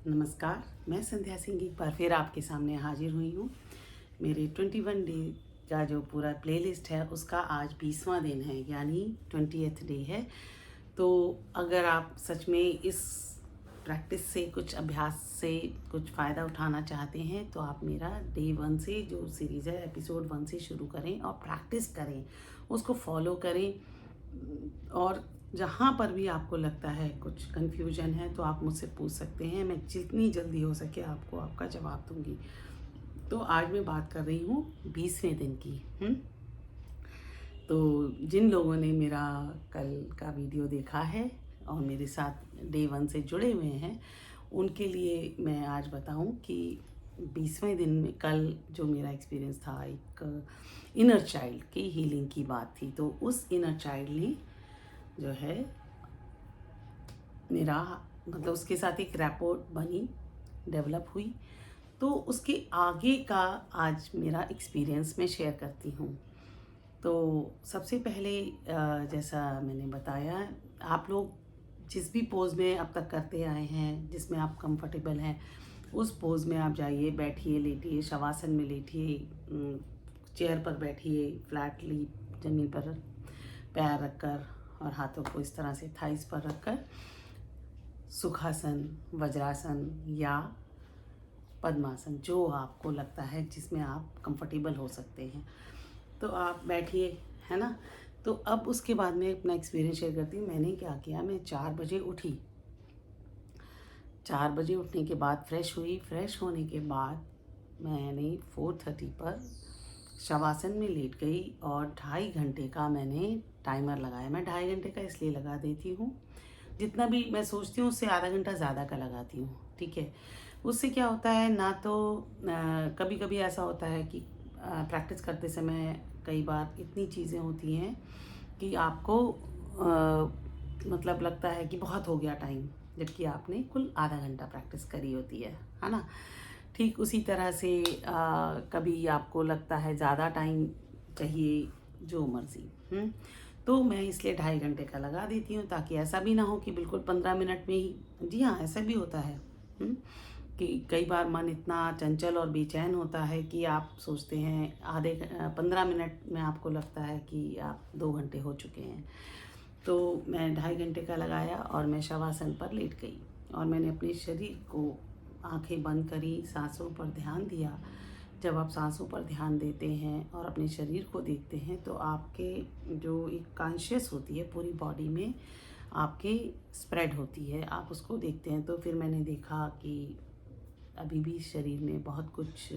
नमस्कार, मैं संध्या सिंह एक बार फिर आपके सामने हाजिर हुई हूँ। मेरे 21 डे का जो पूरा प्लेलिस्ट है उसका आज 20वां दिन है, यानी 20th डे है। तो अगर आप सच में इस प्रैक्टिस से, कुछ अभ्यास से कुछ फ़ायदा उठाना चाहते हैं तो आप मेरा डे 1 से जो सीरीज़ है एपिसोड 1 से शुरू करें और प्रैक्टिस करें, उसको फॉलो करें। और जहाँ पर भी आपको लगता है कुछ कन्फ्यूजन है तो आप मुझसे पूछ सकते हैं, मैं जितनी जल्दी हो सके आपको आपका जवाब दूंगी। तो आज मैं बात कर रही हूँ 20वें दिन की। तो जिन लोगों ने मेरा कल का वीडियो देखा है और मेरे साथ डे 1 से जुड़े हुए हैं, उनके लिए मैं आज बताऊं कि 20वें दिन में कल जो मेरा एक्सपीरियंस था, एक इनर चाइल्ड की हीलिंग की बात थी। तो उस इनर चाइल्ड ने जो है मेरा मतलब उसके साथ एक रैपोर्ट बनी, डेवलप हुई। तो उसके आगे का आज मेरा एक्सपीरियंस मैं शेयर करती हूँ। तो सबसे पहले जैसा मैंने बताया, आप लोग जिस भी पोज़ में अब तक करते आए हैं, जिसमें आप कंफर्टेबल हैं, उस पोज़ में आप जाइए, बैठिए, लेटिए, शवासन में लेटिए, चेयर पर बैठिए, फ्लैटली ज़मीन पर पैर रखकर और हाथों को इस तरह से थाइस पर रखकर सुखासन, वज्रासन या पद्मासन, जो आपको लगता है जिसमें आप कंफर्टेबल हो सकते हैं, तो आप बैठिए, है ना। तो अब उसके बाद में अपना एक्सपीरियंस शेयर करती हूँ। मैंने क्या किया, मैं 4 बजे उठी। 4 बजे उठने के बाद फ्रेश हुई। फ्रेश होने के बाद मैंने 4:30 पर शवासन में लेट गई और 2.5 घंटे का मैंने टाइमर लगाया। मैं 2.5 घंटे का इसलिए लगा देती हूँ, जितना भी मैं सोचती हूँ उससे आधा घंटा ज़्यादा का लगाती हूँ, ठीक है। उससे क्या होता है ना, तो कभी कभी ऐसा होता है कि प्रैक्टिस करते समय कई बार इतनी चीज़ें होती हैं कि आपको मतलब लगता है कि बहुत हो गया टाइम, जबकि आपने कुल आधा घंटा प्रैक्टिस करी होती है ना। ठीक उसी तरह से कभी आपको लगता है ज़्यादा टाइम चाहिए, जो मर्ज़ी। तो मैं इसलिए 2.5 घंटे का लगा देती हूँ, ताकि ऐसा भी ना हो कि बिल्कुल 15 मिनट में ही। जी हाँ, ऐसा भी होता है कि कई बार मन इतना चंचल और बेचैन होता है कि आप सोचते हैं 15 मिनट में आपको लगता है कि आप 2 घंटे हो चुके हैं। तो मैं 2.5 घंटे का लगाया और मैं शवासन पर लेट गई और मैंने अपने शरीर को आंखें बंद करी, सांसों पर ध्यान दिया। जब आप सांसों पर ध्यान देते हैं और अपने शरीर को देखते हैं तो आपके जो एक कॉन्शियस होती है पूरी बॉडी में आपके स्प्रेड होती है, आप उसको देखते हैं। तो फिर मैंने देखा कि अभी भी शरीर में बहुत कुछ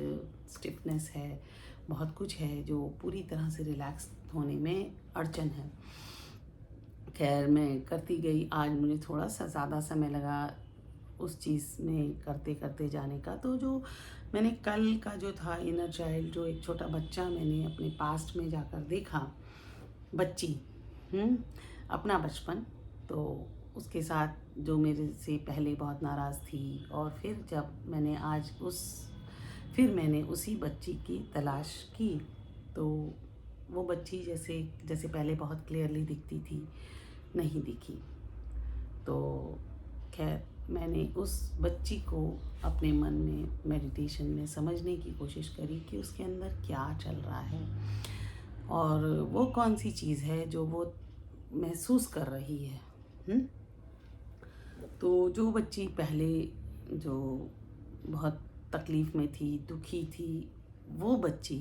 स्टिफनेस है, बहुत कुछ है जो पूरी तरह से रिलैक्स होने में अड़चन है। खैर, मैं करती गई। आज मुझे थोड़ा सा ज़्यादा समय लगा उस चीज़ में करते करते जाने का। तो जो मैंने कल का जो था इनर चाइल्ड, जो एक छोटा बच्चा मैंने अपने पास्ट में जाकर देखा, बच्ची, अपना बचपन, तो उसके साथ जो मेरे से पहले बहुत नाराज़ थी, और फिर जब मैंने आज फिर मैंने उसी बच्ची की तलाश की, तो वो बच्ची जैसे जैसे पहले बहुत क्लियरली दिखती थी, नहीं दिखी। तो खैर, मैंने उस बच्ची को अपने मन में मेडिटेशन में समझने की कोशिश करी कि उसके अंदर क्या चल रहा है और वो कौन सी चीज़ है जो वो महसूस कर रही है। तो जो बच्ची पहले जो बहुत तकलीफ़ में थी, दुखी थी, वो बच्ची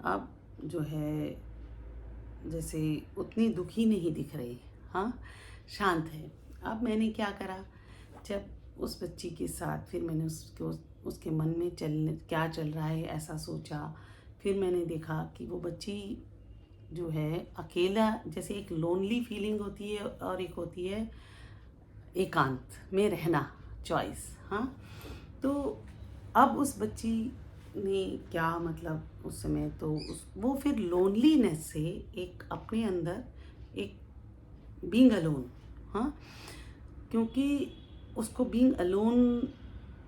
अब जो है जैसे उतनी दुखी नहीं दिख रही, हाँ, शांत है। अब मैंने क्या करा, जब उस बच्ची के साथ फिर मैंने उसके मन में क्या चल रहा है ऐसा सोचा। फिर मैंने देखा कि वो बच्ची जो है अकेला, जैसे एक लोनली फीलिंग होती है और एक होती है एकांत में रहना, चॉइस, हाँ। तो अब उस बच्ची ने क्या मतलब उस समय तो वो फिर लोनलीनेस से एक अपने अंदर एक बीइंग अलोन, हाँ, क्योंकि उसको बीइंग अलोन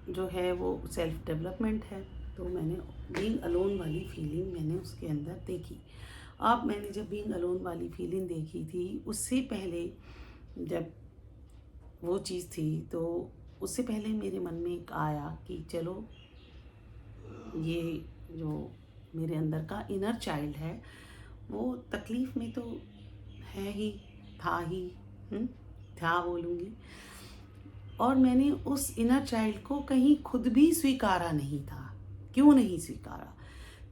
जो है वो सेल्फ डेवलपमेंट है। तो मैंने बीइंग अलोन वाली फीलिंग मैंने उसके अंदर देखी। अब मैंने जब बीइंग अलोन वाली फीलिंग देखी थी, उससे पहले जब वो चीज़ थी, तो उससे पहले मेरे मन में एक आया कि चलो ये जो मेरे अंदर का इनर चाइल्ड है वो तकलीफ़ में तो है ही, था ही, था बोलूँगी। और मैंने उस इनर चाइल्ड को कहीं खुद भी स्वीकारा नहीं था। क्यों नहीं स्वीकारा?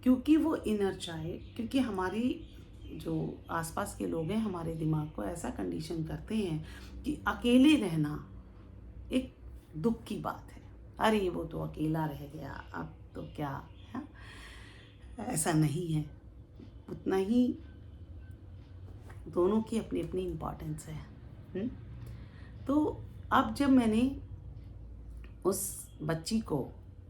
क्योंकि वो इनर चाइल्ड, क्योंकि हमारी जो आसपास के लोग हैं हमारे दिमाग को ऐसा कंडीशन करते हैं कि अकेले रहना एक दुख की बात है। अरे वो तो अकेला रह गया, अब तो क्या है? ऐसा नहीं है। उतना ही दोनों की अपनी अपनी इम्पोर्टेंस है। तो अब जब मैंने उस बच्ची को,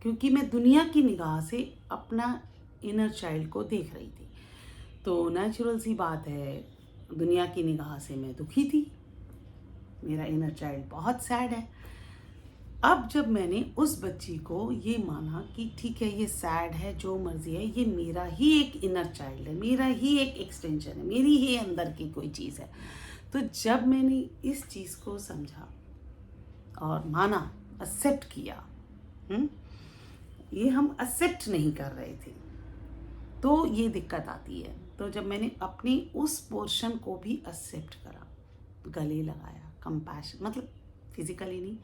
क्योंकि मैं दुनिया की निगाह से अपना इनर चाइल्ड को देख रही थी, तो नेचुरल सी बात है, दुनिया की निगाह से मैं दुखी थी। मेरा इनर चाइल्ड बहुत सैड है। अब जब मैंने उस बच्ची को ये माना कि ठीक है, ये सैड है, जो मर्जी है, ये मेरा ही एक इनर चाइल्ड है, मेरा ही एक एक्सटेंशन है, मेरी ही अंदर की कोई चीज़ है। तो जब मैंने इस चीज़ को समझा और माना, एक्सेप्ट किया, ये हम एक्सेप्ट नहीं कर रहे थे, तो ये दिक्कत आती है। तो जब मैंने अपनी उस पोर्शन को भी एक्सेप्ट करा, गले लगाया, कंपैशन, मतलब फिजिकली नहीं,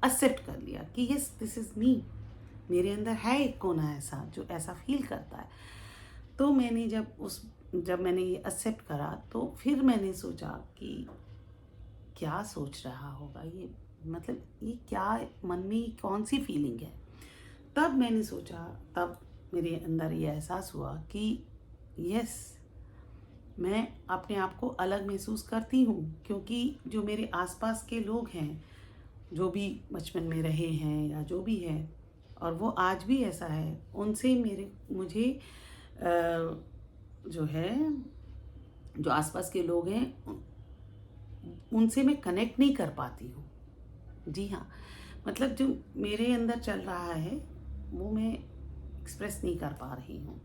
एक्सेप्ट कर लिया कि यस दिस इज़ मी, मेरे अंदर है एक कोना ऐसा जो ऐसा फील करता है। तो मैंने जब मैंने ये एक्सेप्ट करा, तो फिर मैंने सोचा कि क्या सोच रहा होगा ये, मतलब ये क्या मन में कौन सी फीलिंग है। तब मैंने सोचा, तब मेरे अंदर ये एहसास हुआ कि यस, मैं अपने आप को अलग महसूस करती हूँ, क्योंकि जो मेरे आसपास के लोग हैं, जो भी बचपन में रहे हैं या जो भी है, और वो आज भी ऐसा है, उनसे मुझे जो है, जो आसपास के लोग हैं उनसे मैं कनेक्ट नहीं कर पाती हूँ। जी हाँ, मतलब जो मेरे अंदर चल रहा है वो मैं एक्सप्रेस नहीं कर पा रही हूँ।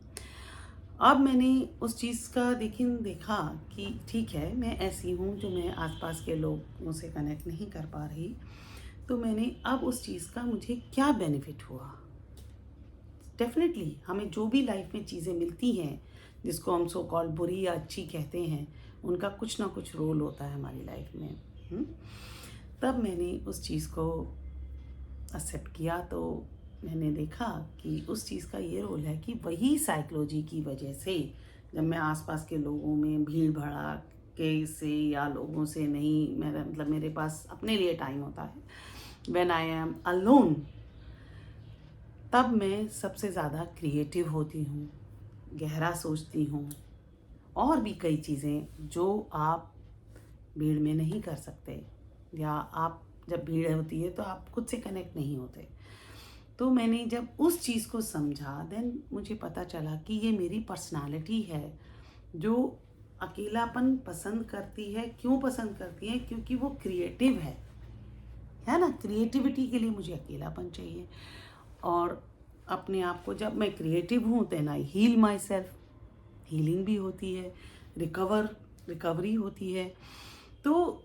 अब मैंने उस चीज़ का देखा कि ठीक है, मैं ऐसी हूँ जो मैं आसपास के लोगों से कनेक्ट नहीं कर पा रही। तो मैंने अब उस चीज़ का मुझे क्या बेनिफिट हुआ। डेफिनेटली हमें जो भी लाइफ में चीज़ें मिलती हैं, जिसको हम सो कॉल्ड बुरी या अच्छी कहते हैं, उनका कुछ ना कुछ रोल होता है हमारी लाइफ में। तब मैंने उस चीज़ को एक्सेप्ट किया, तो मैंने देखा कि उस चीज़ का ये रोल है कि वही साइकोलॉजी की वजह से जब मैं आसपास के लोगों में भीड़ भड़ा के से या लोगों से नहीं, मेरे पास अपने लिए टाइम होता है, व्हेन आई एम अलोन, तब मैं सबसे ज़्यादा क्रिएटिव होती हूँ, गहरा सोचती हूँ, और भी कई चीज़ें जो आप भीड़ में नहीं कर सकते, या आप जब भीड़ होती है तो आप खुद से कनेक्ट नहीं होते। तो मैंने जब उस चीज़ को समझा, देन मुझे पता चला कि ये मेरी पर्सनालिटी है जो अकेलापन पसंद करती है। क्यों पसंद करती है? क्योंकि वो क्रिएटिव है ना। क्रिएटिविटी के लिए मुझे अकेलापन चाहिए, और अपने आप को जब मैं क्रिएटिव हूँ then I heal myself, healing भी होती है, रिकवरी होती है। तो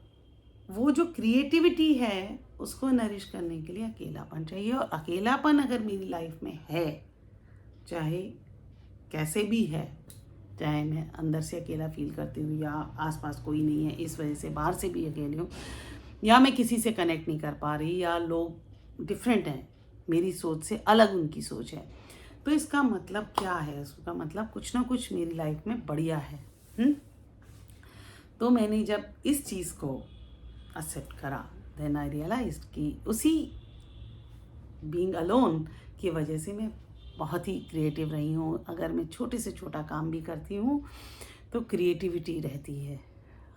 वो जो क्रिएटिविटी है उसको नरिश करने के लिए अकेलापन चाहिए, और अकेलापन अगर मेरी लाइफ में है, चाहे कैसे भी है, चाहे मैं अंदर से अकेला फील करती हूँ या आसपास कोई नहीं है इस वजह से बाहर से भी अकेली हूँ, या मैं किसी से कनेक्ट नहीं कर पा रही, या लोग डिफरेंट हैं, मेरी सोच से अलग उनकी सोच है, तो इसका मतलब क्या है? उसका मतलब कुछ ना कुछ मेरी लाइफ में बढ़िया है। तो मैंने जब इस चीज़ को एक्सेप्ट करा, देन आई रियलाइज्ड कि उसी बीइंग अलोन की वजह से मैं बहुत ही क्रिएटिव रही हूँ। अगर मैं छोटे से छोटा काम भी करती हूँ तो क्रिएटिविटी रहती है।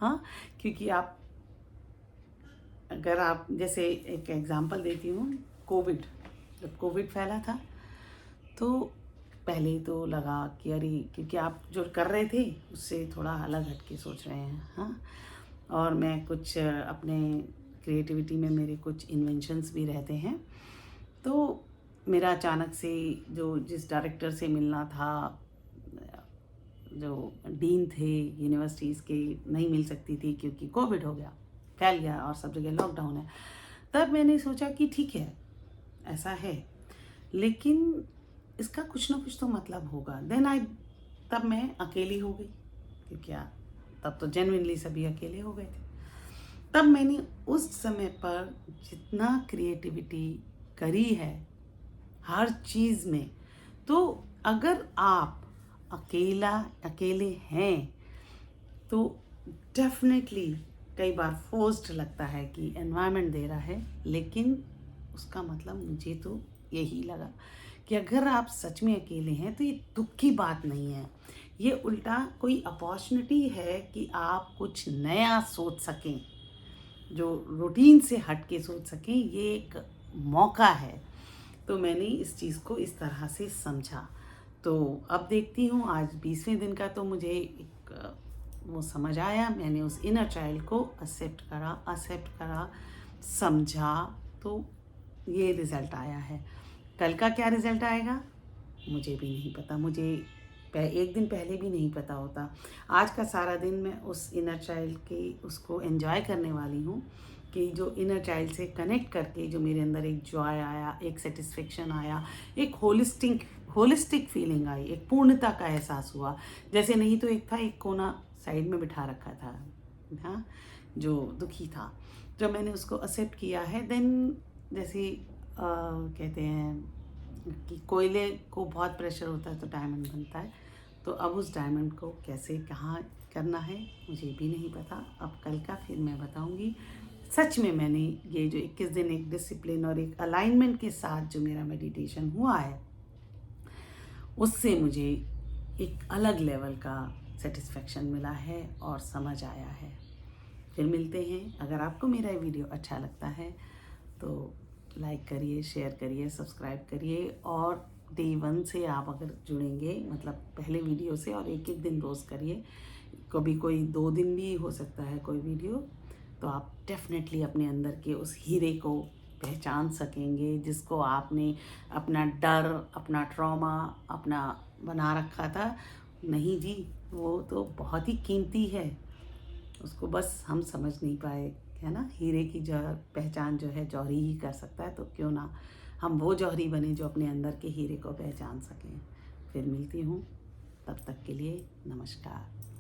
हाँ, क्योंकि अगर आप जैसे एक एग्जांपल देती हूँ, जब कोविड फैला था तो पहले तो लगा कि अरे, क्योंकि आप जो कर रहे थे उससे थोड़ा अलग हट के सोच रहे हैं। हाँ, और मैं कुछ अपने क्रिएटिविटी में मेरे कुछ इन्वेंशंस भी रहते हैं, तो मेरा अचानक से जिस डायरेक्टर से मिलना था, जो डीन थे यूनिवर्सिटीज़ के, नहीं मिल सकती थी क्योंकि कोविड हो गया, फैल गया और सब जगह लॉकडाउन है। तब मैंने सोचा कि ठीक है, ऐसा है, लेकिन इसका कुछ ना कुछ तो मतलब होगा। तब मैं अकेली हो गई, क्योंकि तब तो जेन्युइनली सभी अकेले हो गए थे। तब मैंने उस समय पर जितना क्रिएटिविटी करी है हर चीज़ में, तो अगर आप अकेले हैं तो डेफिनेटली कई बार फोर्स्ड लगता है कि एनवायरनमेंट दे रहा है, लेकिन उसका मतलब मुझे तो यही लगा कि अगर आप सच में अकेले हैं तो ये दुख की बात नहीं है, ये उल्टा कोई अपॉर्चुनिटी है कि आप कुछ नया सोच सकें, जो रूटीन से हट के सोच सकें। ये एक मौका है। तो मैंने इस चीज़ को इस तरह से समझा। तो अब देखती हूँ, आज 20वें दिन का तो मुझे एक वो समझ आया, मैंने उस इनर चाइल्ड को एक्सेप्ट करा, समझा, तो ये रिज़ल्ट आया है। कल का क्या रिज़ल्ट आएगा मुझे भी नहीं पता, मुझे एक दिन पहले भी नहीं पता होता। आज का सारा दिन मैं उस इनर चाइल्ड के उसको एंजॉय करने वाली हूँ कि जो इनर चाइल्ड से कनेक्ट करके जो मेरे अंदर एक जॉय आया, एक सेटिस्फेक्शन आया, एक होलिस्टिक फीलिंग आई, एक पूर्णता का एहसास हुआ। जैसे नहीं तो एक था, एक कोना साइड में बिठा रखा था, हाँ, जो दुखी था। जब मैंने उसको एक्सेप्ट किया है, देन जैसे कहते हैं कि कोयले को बहुत प्रेशर होता है तो डायमंड बनता है। तो अब उस डायमंड को कैसे कहाँ करना है मुझे भी नहीं पता। अब कल का फिर मैं बताऊंगी। सच में मैंने ये जो 21 दिन एक डिसिप्लिन और एक अलाइनमेंट के साथ जो मेरा मेडिटेशन हुआ है, उससे मुझे एक अलग लेवल का सेटिस्फेक्शन मिला है और समझ आया है। फिर मिलते हैं। अगर आपको मेरा ये वीडियो अच्छा लगता है तो लाइक करिए, शेयर करिए, सब्सक्राइब करिए, और डे 1 से आप अगर जुड़ेंगे, मतलब पहले वीडियो से, और एक दिन रोज़ करिए, कभी कोई 2 दिन भी हो सकता है कोई वीडियो, तो आप डेफिनेटली अपने अंदर के उस हीरे को पहचान सकेंगे, जिसको आपने अपना डर, अपना ट्रॉमा अपना बना रखा था। नहीं जी, वो तो बहुत ही कीमती है, उसको बस हम समझ नहीं पाए, है ना। हीरे की जो पहचान जो है जौहरी ही कर सकता है, तो क्यों ना हम वो जौहरी बने जो अपने अंदर के हीरे को पहचान सकें। फिर मिलती हूँ, तब तक के लिए नमस्कार।